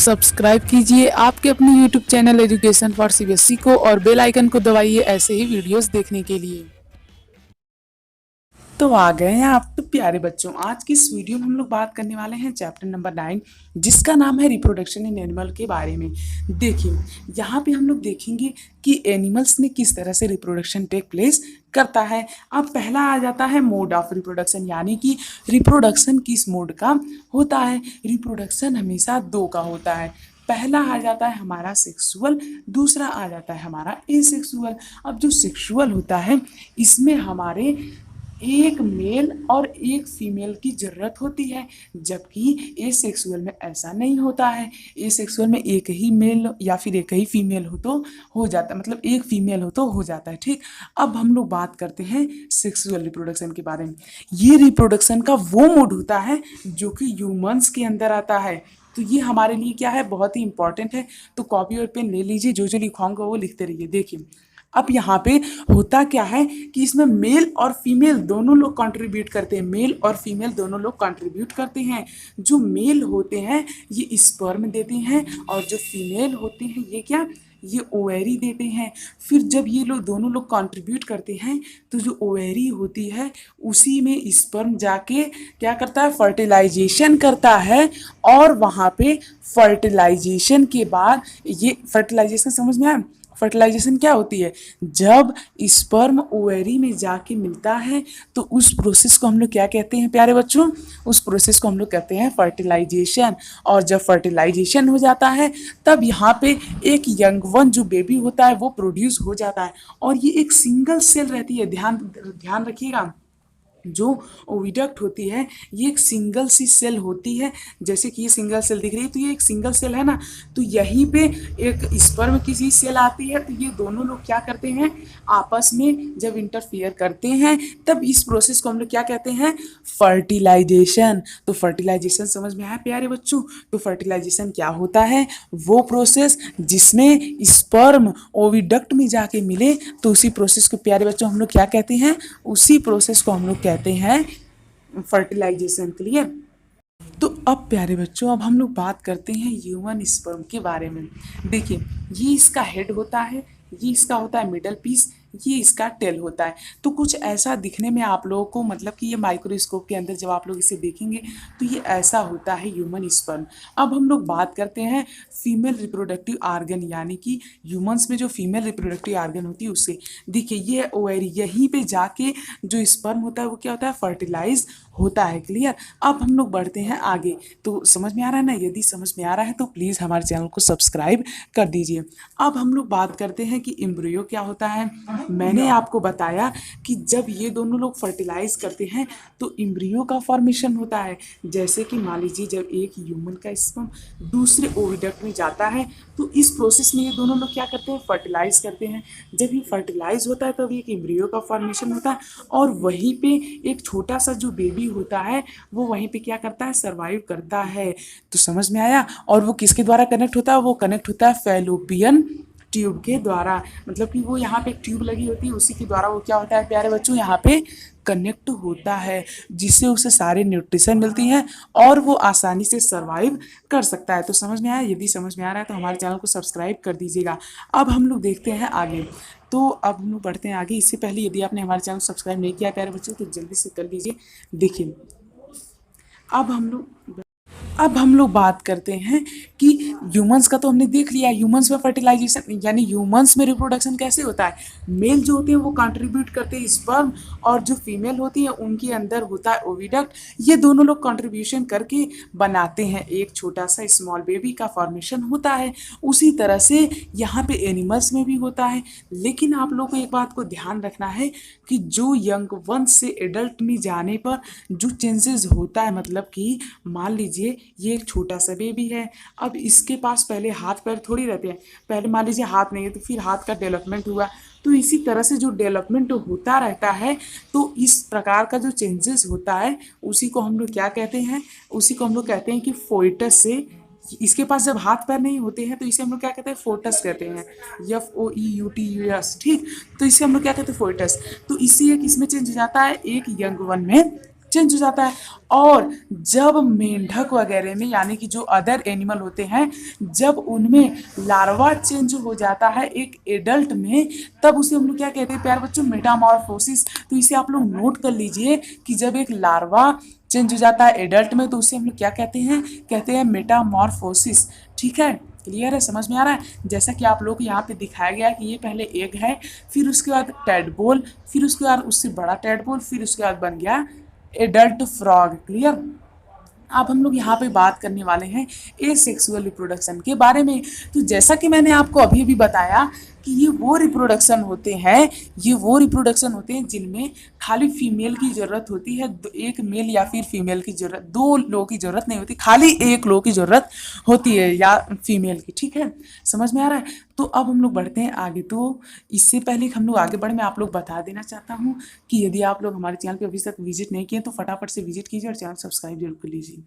Subscribe कीजिए आपके अपने YouTube channel education for CBSE को और बेल आइकन को दबाइए ऐसे ही वीडियोस देखने के लिए। तो आ गए हैं आप तो प्यारे बच्चों, आज की इस वीडियो में हम लोग बात करने वाले हैं चैप्टर नंबर 9 जिसका नाम है रिप्रोडक्शन इन एनिमल के बारे में। देखिए यहाँ पे हम लोग देखेंगे कि एनिमल्स में किस तरह से रिप्रोडक्शन टेक प्लेस करता है। अब पहला आ जाता है मोड ऑफ रिप्रोडक्शन, यानी कि रिप्रोडक्शन किस मोड का होता है। रिप्रोडक्शन हमेशा दो का होता है। पहला आ जाता है हमारा सेक्सुअल, दूसरा आ जाता है हमारा एसेक्सुअल। अब जो सेक्सुअल होता है इसमें हमारे एक मेल और एक फीमेल की ज़रूरत होती है, जबकि एसेक्सुअल में ऐसा नहीं होता है। एसेक्सुअल में एक ही मेल या फिर एक ही फीमेल हो तो हो जाता है, मतलब एक फीमेल हो तो हो जाता है। ठीक, अब हम लोग बात करते हैं सेक्सुअल रिप्रोडक्शन के बारे में। ये रिप्रोडक्शन का वो मोड होता है जो कि ह्यूमंस के अंदर आता है। तो ये हमारे लिए क्या है, बहुत ही इंपॉर्टेंट है। तो कॉपी और पेन ले लीजिए, जो जो लिखवाऊंगा वो लिखते रहिए। देखिए अब यहाँ पे होता क्या है कि इसमें मेल और फीमेल दोनों लोग कंट्रीब्यूट करते हैं। मेल और फीमेल दोनों लोग कंट्रीब्यूट करते हैं। जो मेल होते हैं ये स्पर्म देते हैं और जो फीमेल होते हैं ये क्या, ये ओवेरी देते हैं। फिर जब ये लोग दोनों लोग कंट्रीब्यूट करते हैं तो जो ओवेरी होती है उसी में स्पर्म जाके क्या करता है, फर्टिलाइजेशन करता है। और वहाँ पे फर्टिलाइजेशन के बाद ये फर्टिलाइजेशन समझ में आया। फर्टिलाइजेशन क्या होती है, जब स्पर्म ओवेरी में जाके मिलता है तो उस प्रोसेस को हम लोग क्या कहते हैं प्यारे बच्चों, उस प्रोसेस को हम लोग कहते हैं फर्टिलाइजेशन। और जब फर्टिलाइजेशन हो जाता है तब यहाँ पे एक यंग वन जो बेबी होता है वो प्रोड्यूस हो जाता है। और ये एक सिंगल सेल रहती है, ध्यान ध्यान रखिएगा। जो ओविडक्ट होती है ये एक सिंगल सी सेल होती है, जैसे कि ये सिंगल सेल दिख रही है तो ये एक सिंगल सेल है ना। तो यहीं पे एक स्पर्म की सी सेल आती है तो ये दोनों लोग क्या करते हैं, आपस में जब इंटरफियर करते हैं तब इस प्रोसेस को हम लोग क्या कहते हैं, फर्टिलाइजेशन। तो फर्टिलाइजेशन समझ में आया प्यारे बच्चों। तो फर्टिलाइजेशन क्या होता है, वो प्रोसेस जिसमें स्पर्म ओविडक्ट में जाके मिले तो उसी प्रोसेस को प्यारे बच्चों हम लोग क्या कहते हैं, उसी प्रोसेस को हम लोग कहते हैं फर्टिलाइजेशन। क्लियर। तो अब प्यारे बच्चों अब हम लोग बात करते हैं ह्यूमन स्पर्म के बारे में। देखिए ये इसका हेड होता है, ये इसका होता है मिडल पीस, ये इसका टेल होता है। तो कुछ ऐसा दिखने में आप लोगों को, मतलब कि ये माइक्रोस्कोप के अंदर जब आप लोग इसे देखेंगे तो ये ऐसा होता है ह्यूमन स्पर्म। अब हम लोग बात करते हैं फीमेल रिप्रोडक्टिव आर्गन, यानी कि ह्यूमंस में जो फीमेल रिप्रोडक्टिव आर्गन होती है उससे। देखिए ये ओवेरी, यहीं पे जाके जो स्पर्म होता है वो क्या होता है, फर्टिलाइज होता है। क्लियर। अब हम लोग बढ़ते हैं आगे। तो समझ में आ रहा है ना, यदि समझ में आ रहा है तो प्लीज़ हमारे चैनल को सब्सक्राइब कर दीजिए। अब हम लोग बात करते हैं कि एम्ब्रियो क्या होता है। मैंने आपको बताया कि जब ये दोनों लोग फर्टिलाइज करते हैं तो एम्ब्रियो का फॉर्मेशन होता है। जैसे कि मान लीजिए जब एक ह्यूमन का स्पर्म दूसरे ओविडक्ट में जाता है तो इस प्रोसेस में ये दोनों लोग क्या करते हैं, फर्टिलाइज करते हैं। जब ये फर्टिलाइज होता है तब एक एम्ब्रियो का फॉर्मेशन होता है और वहीं पे एक छोटा सा जो बेबी होता है वो वहीं पे क्या करता है, सर्वाइव करता है। तो समझ में आया। और वो किसके द्वारा कनेक्ट होता है, वो कनेक्ट होता है फैलोपियन ट्यूब के द्वारा। मतलब कि वो यहाँ पे एक ट्यूब लगी होती है उसी के द्वारा वो क्या होता है प्यारे बच्चों, यहाँ पे कनेक्ट होता है, जिससे उसे सारे न्यूट्रिशन मिलती हैं और वो आसानी से सर्वाइव कर सकता है। तो समझ में आया, यदि समझ में आ रहा है तो हमारे चैनल को सब्सक्राइब कर दीजिएगा। अब हम लोग देखते हैं आगे। तो अब हम लोग बढ़ते हैं आगे। इससे पहले यदि आपने हमारे चैनल को सब्सक्राइब नहीं किया प्यारे बच्चों तो जल्दी से कर लीजिए। देखिए अब हम लोग बात करते हैं कि ह्यूमंस का तो हमने देख लिया, ह्यूमंस में फर्टिलाइजेशन यानी ह्यूमंस में रिप्रोडक्शन कैसे होता है। मेल जो होते हैं वो कंट्रीब्यूट करते हैं स्पर्म और जो फीमेल होती है उनके अंदर होता है ओविडक्ट। ये दोनों लोग कंट्रीब्यूशन करके बनाते हैं एक छोटा सा स्मॉल बेबी का फॉर्मेशन होता है। उसी तरह से यहाँ पे एनिमल्स में भी होता है। लेकिन आप लोगों को एक बात को ध्यान रखना है कि जो यंग वन से एडल्ट में जाने पर जो चेंजेस होता है, मतलब कि मान लीजिए ये एक छोटा सा बेबी है। अब इसके पास पहले हाथ पैर थोड़ी रहते हैं, पहले मान लीजिए हाथ नहीं है तो फिर हाथ का डेवलपमेंट हुआ। तो इसी तरह से जो डेवलपमेंट होता रहता है तो इस प्रकार का जो चेंजेस होता है उसी को हम लोग क्या कहते हैं, उसी को हम लोग कहते हैं कि फोइटस से। इसके पास जब हाथ पैर नहीं होते हैं तो इसे हम लोग क्या कहते हैं, फोटस कहते हैं, FOEUTUS। ठीक, तो इसे हम लोग क्या कहते हैं, फोइटस। तो इसी एक इसमें चेंज हो जाता है एक यंग वन में चेंज हो जाता है। और जब मेंढक वगैरह में यानी कि जो अदर एनिमल होते हैं, जब उनमें लार्वा चेंज हो जाता है एक एडल्ट में, तब उसे हम लोग क्या कहते हैं प्यारे बच्चों, मेटामॉर्फोसिस। तो इसे आप लोग नोट कर लीजिए कि जब एक लार्वा चेंज हो जाता है एडल्ट में तो उसे हम लोग क्या कहते हैं, कहते हैं मेटामॉर्फोसिस। ठीक है, क्लियर है, समझ में आ रहा है। जैसा कि आप लोग को यहाँ पे दिखाया गया है कि ये पहले एग है, फिर उसके बाद टैडपोल, फिर उसके बाद उससे बड़ा टैडपोल, फिर उसके बाद बन गया एडल्ट फ्रॉग। क्लियर। अब हम लोग यहाँ पे बात करने वाले हैं एसेक्सुअल रिप्रोडक्शन के बारे में। तो जैसा कि मैंने आपको अभी अभी बताया कि ये वो रिप्रोडक्शन होते हैं जिनमें खाली फीमेल की ज़रूरत होती है, एक मेल या फिर फीमेल की ज़रूरत, दो लोगों की ज़रूरत नहीं होती, खाली एक लोग की ज़रूरत होती है या फीमेल की। ठीक है, समझ में आ रहा है। तो अब हम लोग बढ़ते हैं आगे। तो इससे पहले कि हम लोग आगे बढ़े, मैं आप लोग बता देना चाहता हूँ कि यदि आप लोग हमारे चैनल पे अभी तक विजिट नहीं किए तो फटाफट से विजिट कीजिए और चैनल सब्सक्राइब जरूर कर लीजिए।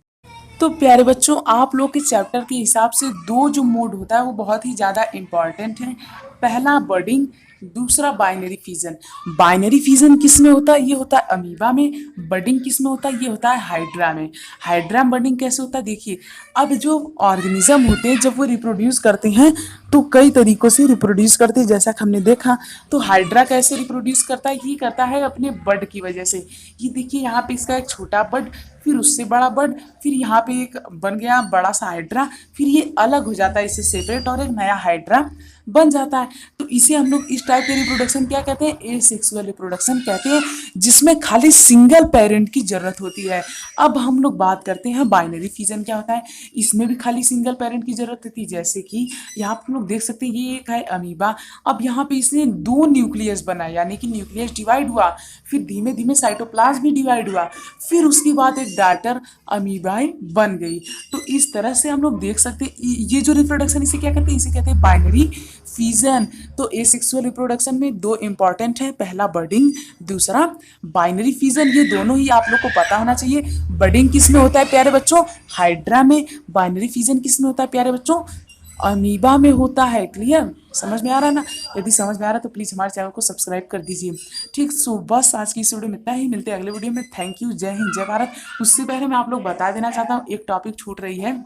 तो प्यारे बच्चों, आप लोग के चैप्टर के हिसाब से दो जो मोड होता है वो बहुत ही ज़्यादा इम्पॉर्टेंट है। पहला बर्डिंग, दूसरा बाइनरी फिजन। बाइनरी फिजन किस में होता है, ये होता है अमीबा में। बर्डिंग किस में होता है, ये होता है हाइड्रा में। हाइड्रा में बर्डिंग कैसे होता है, देखिए अब जो ऑर्गेनिज्म होते हैं जब वो रिप्रोड्यूस करते हैं तो कई तरीकों से रिप्रोड्यूस करते हैं, जैसा कि हमने देखा। तो हाइड्रा कैसे रिप्रोड्यूस करता है, ये करता है अपने बड की वजह से। ये देखिए यहाँ पे इसका एक छोटा बड, फिर उससे बड़ा बड, फिर यहाँ पे एक बन गया बड़ा सा हाइड्रा, फिर ये अलग हो जाता है इससे सेपरेट और एक नया हाइड्रा बन जाता है। तो इसे हम लोग इस टाइप के रिप्रोडक्शन क्या कहते हैं, एसेक्सुअल रिप्रोडक्शन कहते हैं, जिसमें खाली सिंगल पेरेंट की जरूरत होती है। अब हम लोग बात करते हैं बाइनरी फिजन क्या होता है। इसमें भी खाली सिंगल पेरेंट की जरूरत होती है, जैसे कि यहाँ पर हम लोग देख सकते हैं ये एक है अमीबा। अब यहाँ पे इसने दो न्यूक्लियस बनाए, यानी कि न्यूक्लियस डिवाइड हुआ, फिर धीमे धीमे साइटोप्लाज्म भी डिवाइड हुआ, फिर उसके बाद एक डाटर अमीबाई बन गई। तो इस तरह से हम लोग देख सकते हैं ये जो रिप्रोडक्शन इसे क्या कहते हैं, इसे कहते हैं बाइनरी फिजन। तो एसेक्सुअल रिप्रोडक्शन में दो इंपॉर्टेंट है, पहला बर्डिंग, दूसरा बाइनरी फिजन। ये दोनों ही आप लोग को पता होना चाहिए। बर्डिंग किस में होता है प्यारे बच्चों, हाइड्रा में। बाइनरी फिजन किस में होता है प्यारे बच्चों, अमीबा में होता है। क्लियर, समझ में आ रहा है ना। यदि समझ में आ रहा है तो प्लीज़ हमारे चैनल को सब्सक्राइब कर दीजिए। ठीक, सो बस आज की इस वीडियो में इतना ही, मिलते हैं अगले वीडियो में। थैंक यू, जय हिंद, जय भारत। उससे पहले मैं आप लोग बता देना चाहता हूँ, एक टॉपिक छूट रही है,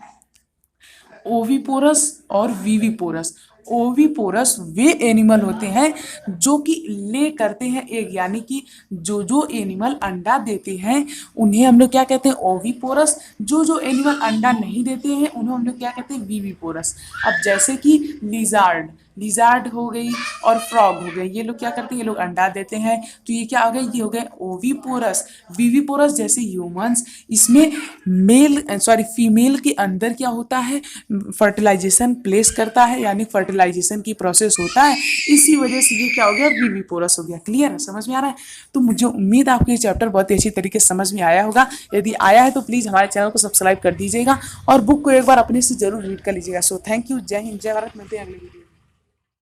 ओविपोरस और वीवीपोरस। ओविपोरस वे एनिमल होते हैं जो कि ले करते हैं एग, यानी कि जो जो एनिमल अंडा देते हैं उन्हें हम लोग क्या कहते हैं, ओविपोरस। जो जो एनिमल अंडा नहीं देते हैं उन्हें हम लोग क्या कहते हैं, वीवीपोरस। अब जैसे कि लिजार्ड, लिजार्ड हो गई और फ्रॉग हो गए, ये लोग क्या करते हैं, ये लोग अंडा देते हैं, तो ये क्या हो गए, ये हो गए ओविपोरस। वीवीपोरस जैसे ह्यूमंस, इसमें फीमेल के अंदर क्या होता है, फर्टिलाइजेशन प्लेस करता है, यानी फर्टिलाइजेशन की प्रोसेस होता है, इसी वजह से ये क्या हो गया, वीवीपोरस हो गया। क्लियर है, समझ में आ रहा है। तो मुझे उम्मीद है आपको ये चैप्टर बहुत ही अच्छी तरीके से समझ में आया होगा। यदि आया है तो प्लीज़ हमारे चैनल को सब्सक्राइब कर दीजिएगा और बुक को एक बार अपने से जरूर रीड कर लीजिएगा। सो थैंक यू, जय हिंद, जय भारत। मिलते हैं अगले वीडियो।